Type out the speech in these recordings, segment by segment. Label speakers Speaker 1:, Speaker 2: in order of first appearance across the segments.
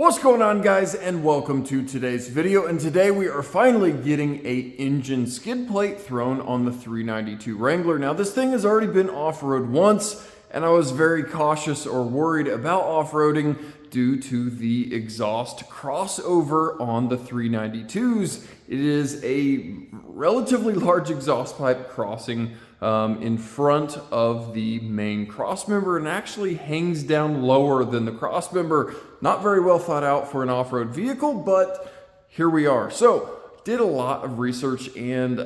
Speaker 1: What's going on, guys, and welcome to today's video. And today we are finally getting a engine skid plate thrown on the 392 Wrangler. Now this thing has already been off-road once, and I was very cautious or worried about off-roading due to the exhaust crossover on the 392s. It is a relatively large exhaust pipe crossing in front of the main crossmember and actually hangs down lower than the crossmember. Not very well thought out for an off-road vehicle, but here we are. So did a lot of research and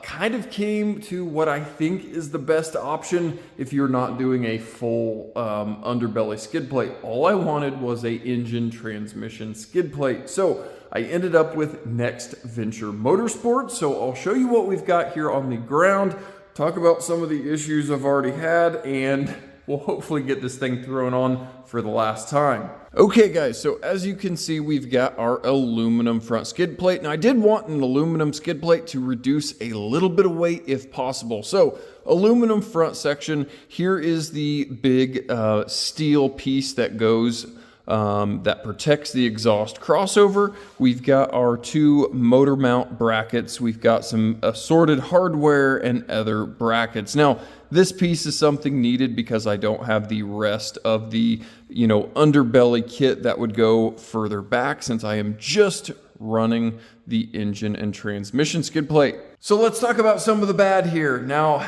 Speaker 1: kind of came to what I think is the best option if you're not doing a full underbelly skid plate. All I wanted was a engine transmission skid plate. So I ended up with Next Venture Motorsports. So I'll show you what we've got here on the ground, talk about some of the issues I've already had, and we'll hopefully get this thing thrown on for the last time. Okay guys, so as you can see, we've got our aluminum front skid plate. Now I did want an aluminum skid plate to reduce a little bit of weight if possible. So aluminum front section, here is the big steel piece that goes that protects the exhaust crossover. We've got our two motor mount brackets. We've got some assorted hardware and other brackets. Now, this piece is something needed because I don't have the rest of the, underbelly kit that would go further back since I am just running the engine and transmission skid plate. So let's talk about some of the bad here. Now,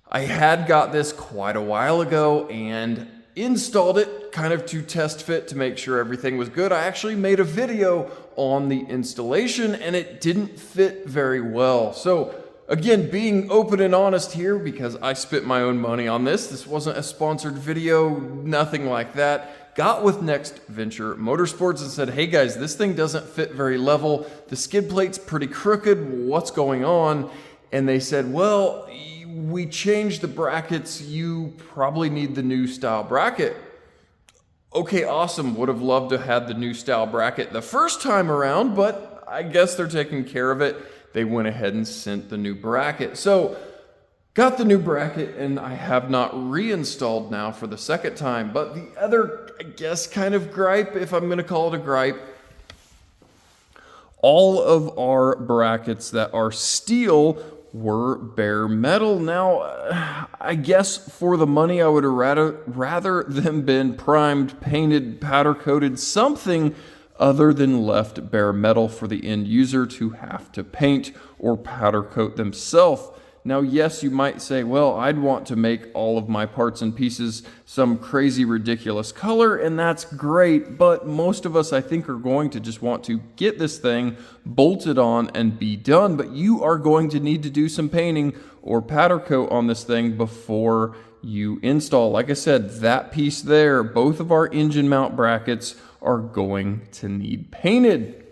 Speaker 1: I had got this quite a while ago and installed it kind of to test fit to make sure everything was good. I actually made a video on the installation and it didn't fit very well. So again, being open and honest here because I spent my own money on this. This wasn't a sponsored video, nothing like that. Got with Next Venture Motorsports and said, hey guys, this thing doesn't fit very level. The skid plate's pretty crooked. What's going on? And they said, well, we changed the brackets. You probably need the new style bracket. Okay, awesome. Would have loved to have the new style bracket the first time around, but I guess they're taking care of it. They went ahead and sent the new bracket. So got the new bracket and I have not reinstalled now for the second time. But the other, I guess, kind of gripe, if I'm going to call it a gripe, all of our brackets that are steel were bare metal. Now, I guess for the money, I would have rather them been primed, painted, powder coated, something other than left bare metal for the end user to have to paint or powder coat themselves. Now, yes, you might say, well, I'd want to make all of my parts and pieces some crazy, ridiculous color, and that's great, but most of us, I think, are going to just want to get this thing bolted on and be done, but you are going to need to do some painting or powder coat on this thing before you install. Like I said, that piece there, both of our engine mount brackets are going to need painted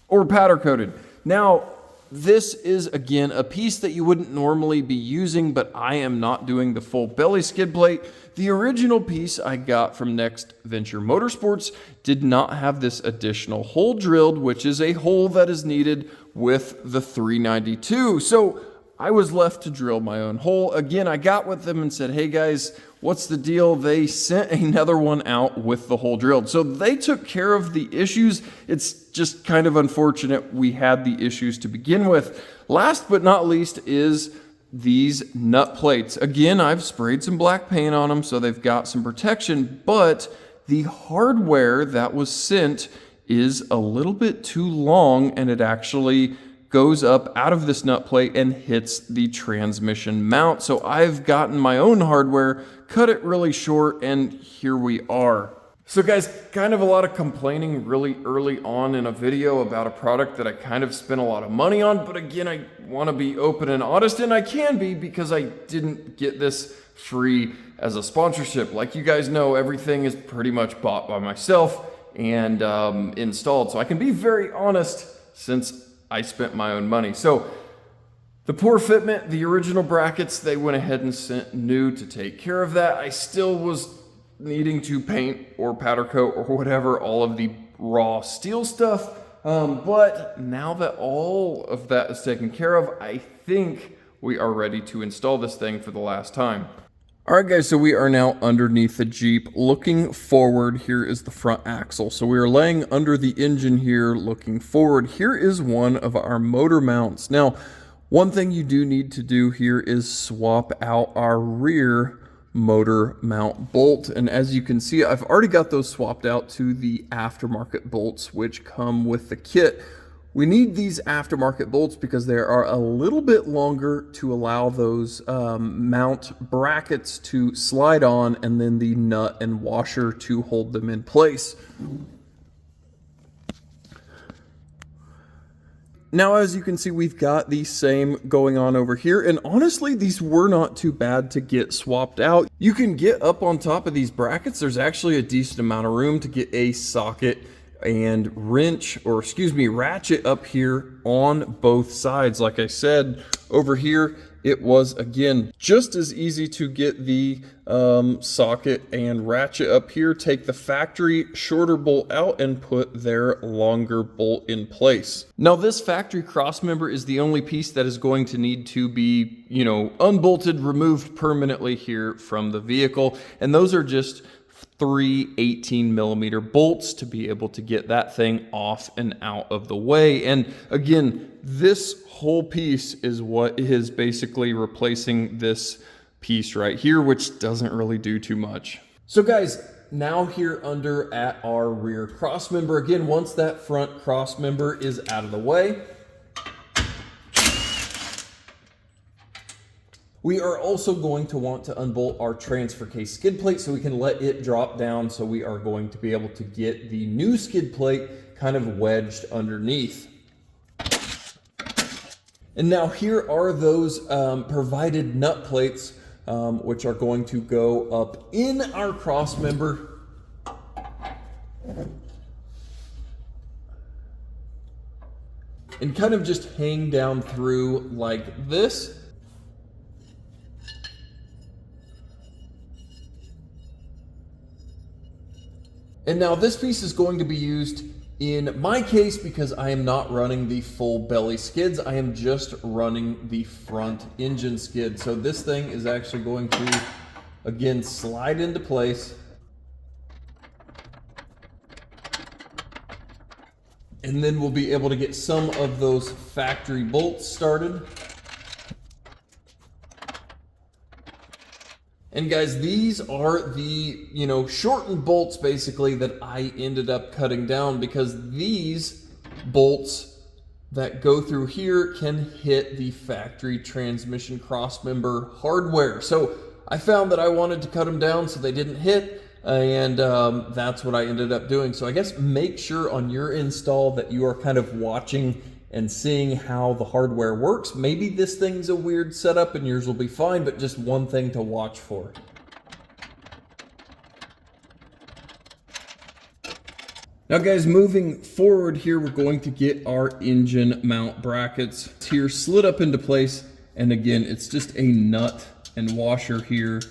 Speaker 1: or powder coated. Now, this is, again, a piece that you wouldn't normally be using, but I am not doing the full belly skid plate. The original piece I got from Next Venture Motorsports did not have this additional hole drilled, which is a hole that is needed with the 392. So I was left to drill my own hole. Again, I got with them and said, hey guys, what's the deal? They sent another one out with the hole drilled. So they took care of the issues. It's just kind of unfortunate we had the issues to begin with. Last but not least is these nut plates. Again, I've sprayed some black paint on them so they've got some protection, but the hardware that was sent is a little bit too long and it actually goes up out of this nut plate and hits the transmission mount. So I've gotten my own hardware, cut it really short, and here we are. So guys, kind of a lot of complaining really early on in a video about a product that I kind of spent a lot of money on, but again, I want to be open and honest, and I can be because I didn't get this free as a sponsorship. Like you guys know, everything is pretty much bought by myself and installed, so I can be very honest since I spent my own money. So the poor fitment, the original brackets, they went ahead and sent new to take care of that. I still was needing to paint or powder coat or whatever, all of the raw steel stuff. But now that all of that is taken care of, I think we are ready to install this thing for the last time. All right, guys, so we are now underneath the Jeep. Looking forward, here is the front axle. So we are laying under the engine here, looking forward. Here is one of our motor mounts. Now, one thing you do need to do here is swap out our rear motor mount bolt. And as you can see, I've already got those swapped out to the aftermarket bolts, which come with the kit. We need these aftermarket bolts because they are a little bit longer to allow those mount brackets to slide on, and then the nut and washer to hold them in place. Now, as you can see, we've got the same going on over here, and honestly, these were not too bad to get swapped out. You can get up on top of these brackets. There's actually a decent amount of room to get a socket and ratchet up here on both sides. Like I said, over here, it was, again, just as easy to get the socket and ratchet up here, take the factory shorter bolt out, and put their longer bolt in place. Now, this factory cross member is the only piece that is going to need to be, unbolted, removed permanently here from the vehicle. And those are just 3 18mm bolts to be able to get that thing off and out of the way. And again, this whole piece is what is basically replacing this piece right here, which doesn't really do too much. So guys, now here under at our rear cross member, again, once that front cross member is out of the way, we are also going to want to unbolt our transfer case skid plate so we can let it drop down. So we are going to be able to get the new skid plate kind of wedged underneath. And now here are those provided nut plates, which are going to go up in our cross member. And kind of just hang down through like this. And now this piece is going to be used in my case because I am not running the full belly skids. I am just running the front engine skid. So this thing is actually going to, again, slide into place. And then we'll be able to get some of those factory bolts started. And guys, these are the, shortened bolts basically that I ended up cutting down because these bolts that go through here can hit the factory transmission crossmember hardware. So I found that I wanted to cut them down so they didn't hit, and that's what I ended up doing. So I guess make sure on your install that you are kind of watching and seeing how the hardware works. Maybe this thing's a weird setup and yours will be fine, but just one thing to watch for. Now guys, moving forward here, we're going to get our engine mount brackets here slid up into place. And again, it's just a nut and washer here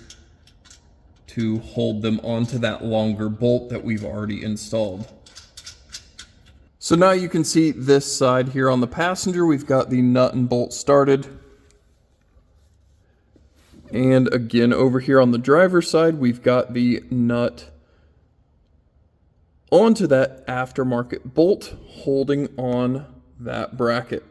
Speaker 1: to hold them onto that longer bolt that we've already installed. So now you can see this side here on the passenger, we've got the nut and bolt started. And again, over here on the driver's side, we've got the nut onto that aftermarket bolt, holding on that bracket.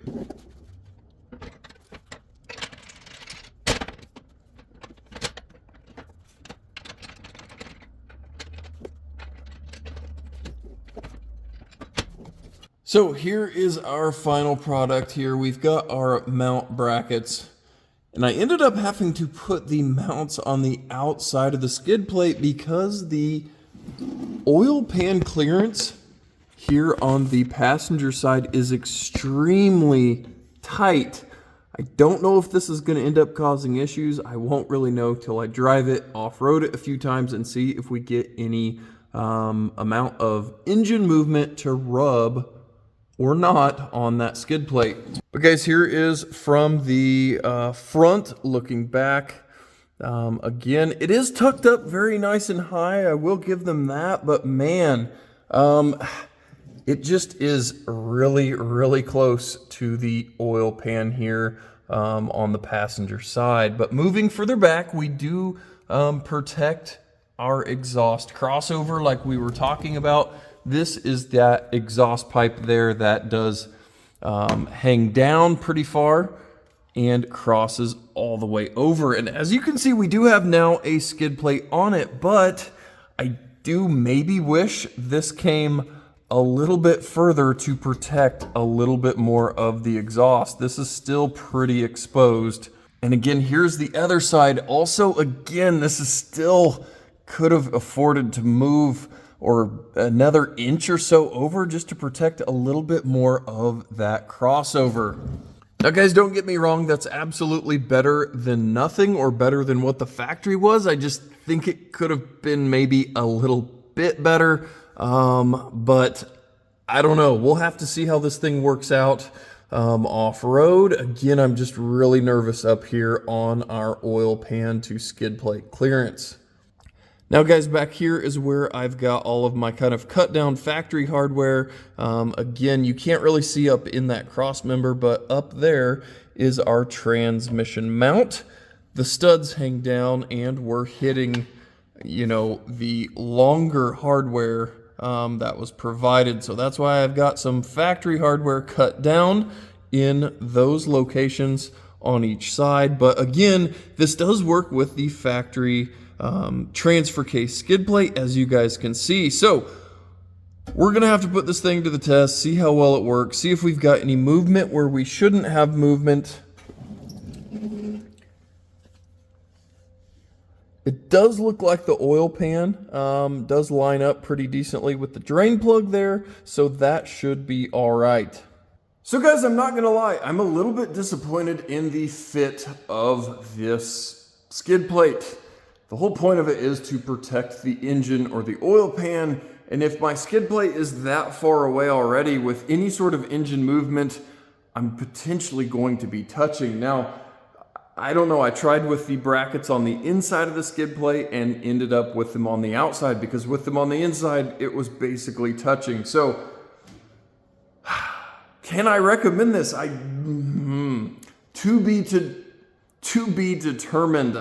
Speaker 1: So here is our final product here. We've got our mount brackets, and I ended up having to put the mounts on the outside of the skid plate because the oil pan clearance here on the passenger side is extremely tight. I don't know if this is going to end up causing issues. I won't really know till I drive it, off-road it a few times, and see if we get any amount of engine movement to rub or not on that skid plate. But guys, here is from the front looking back. Again, it is tucked up very nice and high. I will give them that, but man, it just is really, really close to the oil pan here on the passenger side. But moving further back, we do protect our exhaust crossover like we were talking about. This is that exhaust pipe there that does hang down pretty far and crosses all the way over. And as you can see, we do have now a skid plate on it, but I do maybe wish this came a little bit further to protect a little bit more of the exhaust. This is still pretty exposed. And again, here's the other side. Also, again, this is still could have afforded to move or another inch or so over just to protect a little bit more of that crossover. Now guys, don't get me wrong, that's absolutely better than nothing or better than what the factory was. I just think it could have been maybe a little bit better, but I don't know. We'll have to see how this thing works out off-road. Again, I'm just really nervous up here on our oil pan to skid plate clearance. Now guys, back here is where I've got all of my kind of cut down factory hardware. Again, you can't really see up in that cross member, but up there is our transmission mount. The studs hang down and we're hitting, you know, the longer hardware that was provided. So that's why I've got some factory hardware cut down in those locations on each side. But again, this does work with the factory transfer case skid plate, as you guys can see. So we're gonna have to put this thing to the test, see how well it works, see if we've got any movement where we shouldn't have movement. It does look like the oil pan does line up pretty decently with the drain plug there, so that should be all right. So guys, I'm not gonna lie, I'm a little bit disappointed in the fit of this skid plate. The whole point of it is to protect the engine or the oil pan, and if my skid plate is that far away already with any sort of engine movement, I'm potentially going to be touching. Now, I don't know, I tried with the brackets on the inside of the skid plate and ended up with them on the outside, because with them on the inside, it was basically touching. So, can I recommend this? To be determined.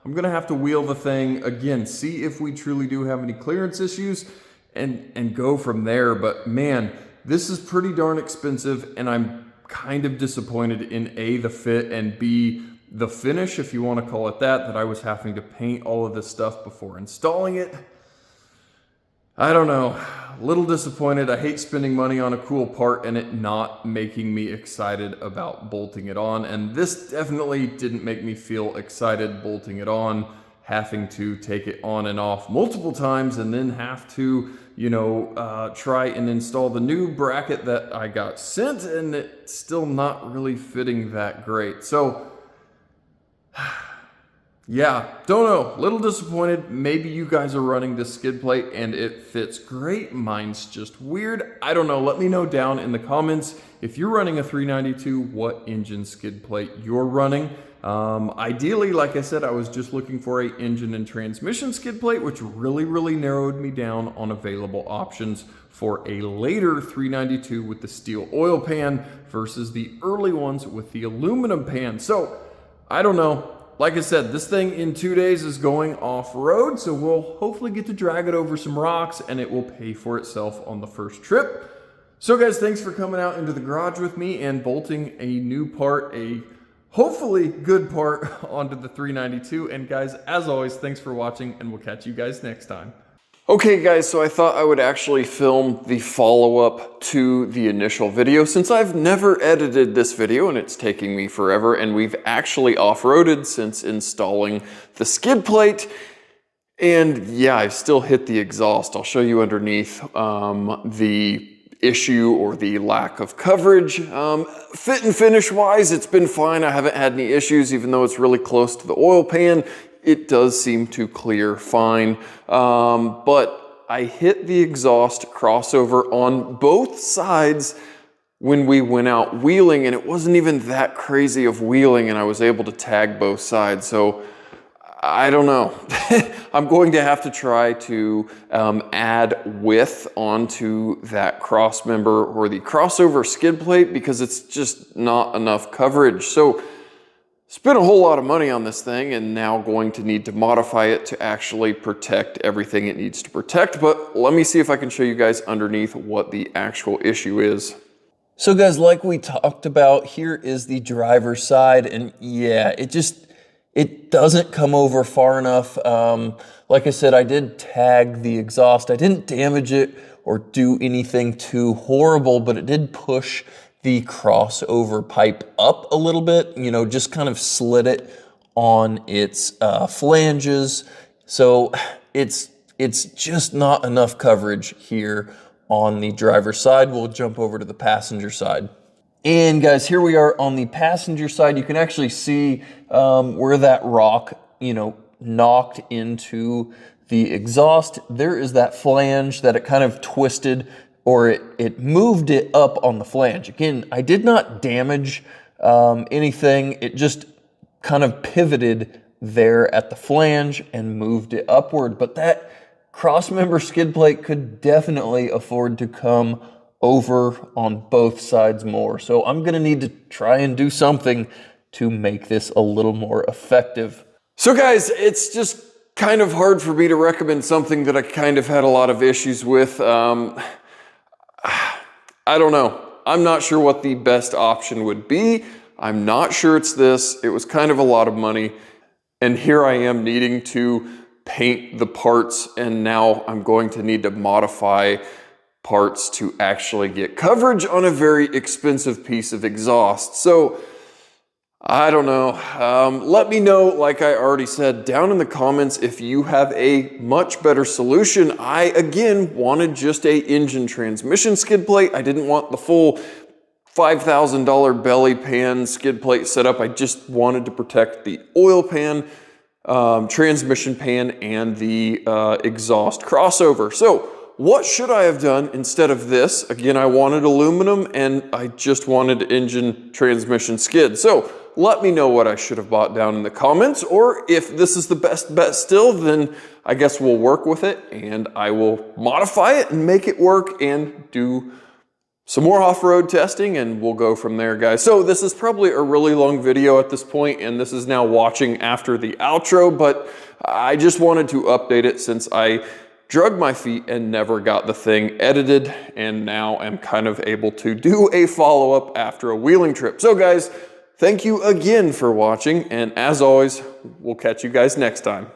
Speaker 1: I'm gonna have to wheel the thing again, see if we truly do have any clearance issues and go from there. But man, this is pretty darn expensive, and I'm kind of disappointed in A, the fit, and B, the finish, if you want to call it that I was having to paint all of this stuff before installing it. I don't know, a little disappointed. I hate spending money on a cool part and it not making me excited about bolting it on. And this definitely didn't make me feel excited bolting it on, having to take it on and off multiple times and then have to, you know, try and install the new bracket that I got sent, and it's still not really fitting that great. So yeah, don't know, little disappointed. Maybe you guys are running this skid plate and it fits great. Mine's just weird. I don't know, let me know down in the comments if you're running a 392, what engine skid plate you're running. Ideally, like I said, I was just looking for a engine and transmission skid plate, which really narrowed me down on available options for a later 392 with the steel oil pan versus the early ones with the aluminum pan. So I don't know. Like I said, this thing in 2 days is going off-road, so we'll hopefully get to drag it over some rocks and it will pay for itself on the first trip. So guys, thanks for coming out into the garage with me and bolting a new part, a hopefully good part, onto the 392. And guys, as always, thanks for watching, and we'll catch you guys next time. Okay guys, so I thought I would actually film the follow-up to the initial video, since I've never edited this video and it's taking me forever, and we've actually off-roaded since installing the skid plate. And yeah, I've still hit the exhaust. I'll show you underneath the issue or the lack of coverage. Fit and finish wise, it's been fine. I haven't had any issues, even though it's really close to the oil pan. It does seem to clear fine, but I hit the exhaust crossover on both sides when we went out wheeling, and it wasn't even that crazy of wheeling, and I was able to tag both sides. So I don't know. I'm going to have to try to add width onto that cross member or the crossover skid plate, because it's just not enough coverage. So Spent a whole lot of money on this thing and now going to need to modify it to actually protect everything it needs to protect. But let me see if I can show you guys underneath what the actual issue is.
Speaker 2: So guys, like we talked about, here is the driver's side, and yeah, it doesn't come over far enough. Like I said, I did tag the exhaust. I didn't damage it or do anything too horrible, but it did push the crossover pipe up a little bit, you know, just kind of slid it on its flanges. So it's just not enough coverage here on the driver's side. We'll jump over to the passenger side. And guys, here we are on the passenger side. You can actually see where that rock, you know, knocked into the exhaust. There is that flange that it kind of twisted, or it moved it up on the flange. Again, I did not damage anything. It just kind of pivoted there at the flange and moved it upward. But that cross-member skid plate could definitely afford to come over on both sides more. So I'm gonna need to try and do something to make this a little more effective.
Speaker 1: So guys, it's just kind of hard for me to recommend something that I kind of had a lot of issues with. I don't know. I'm not sure what the best option would be. I'm not sure it's this. It was kind of a lot of money. And here I am needing to paint the parts, and now I'm going to need to modify parts to actually get coverage on a very expensive piece of exhaust. So I don't know. Let me know, like I already said, down in the comments if you have a much better solution. I, again, wanted just a engine transmission skid plate. I didn't want the full $5,000 belly pan skid plate setup. I just wanted to protect the oil pan, transmission pan, and the exhaust crossover. So what should I have done instead of this? Again, I wanted aluminum and I just wanted engine transmission skid. So let me know what I should have bought down in the comments, or if this is the best bet still, then I guess we'll work with it and I will modify it and make it work and do some more off-road testing, and we'll go from there, guys. So this is probably a really long video at this point, and this is now watching after the outro, but I just wanted to update it since I drug my feet and never got the thing edited, and now I'm kind of able to do a follow-up after a wheeling trip. So guys, thank you again for watching, and as always, we'll catch you guys next time.